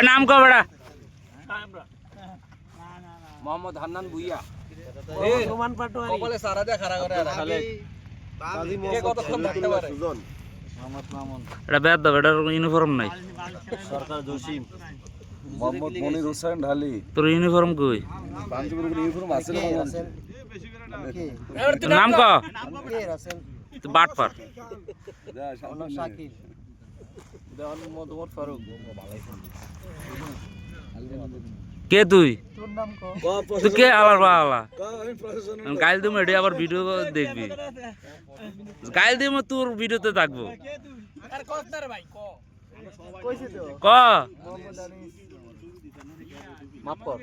নাম কো বেড়া মোহাম্মদ হান্নান ভুইয়া রোমান পাটোয়ারি কপালে সারা দিয়ে খাড়া করে খালে কে কতক্ষণ থাকতে পারে মোহাম্মদ মামুন এটা বেদ দাও এটার ইউনিফর্ম নাই সরকার জসিম মোহাম্মদ মনির হোসেন ঢালি তোর ইউনিফর্ম কই বাঞ্জপুরের ইউনিফর্ম আছে না নাম ক কে রাসেল তুই বাট পার শাকিল দেওয়ান মোহাম্মদ ফারুক কে তুই তোর নাম কো তুই কে আলার বা আলা গাইল দিম এডি আবার ভিডিও দেখবি গাইল দিম তোর ভিডিওতে থাকবো আর কত না রে ভাই ক কইছে তো ক মোহাম্মদ আনিস মাফ কর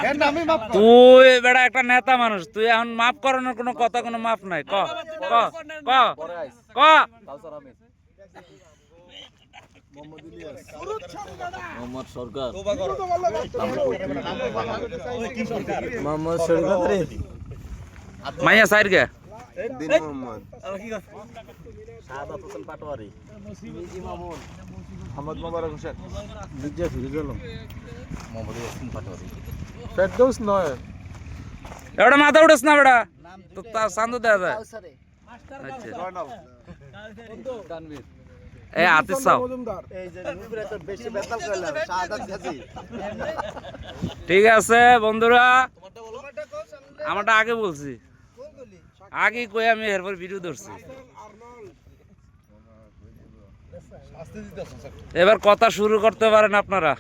এর নামই মাপ তুই বেড়া একটা নেতা মানুষ তুই এখন মাফ করানোর কোনো কথা কোনো মাপ নাই ক ক ক পরে আইস ক কাউসার আহমেদ মোহাম্মদ সরকার মোহাম্মদ শরীফ রে মাইয়া সাইর গে দিন মোহাম্মদ সাদাত হোসেন পাটোয়ারি মিজি মামুন মোহাম্মদ মোবারক হোসেন মির্জা ফিরোজ আলম মোহাম্মদ ইয়াসিন পাটোয়ারি ফেরদৌস নয় এবারে মাথা উঠাস না বেড়া তো তা সান্দু দেয়া যায় কাউসারে আচ্ছা জয়নাল তানভীর এ আতিস সাহ এই যে নুপুরে তো বেশি বেতাল কইলা সাদাত গাছি ঠিক আছে বন্ধুরা আমারটা আগে বলছি আগে কই আমি এরপর ভিডিও ধরছি এবার কথা শুরু করতে পারেন আপনারা।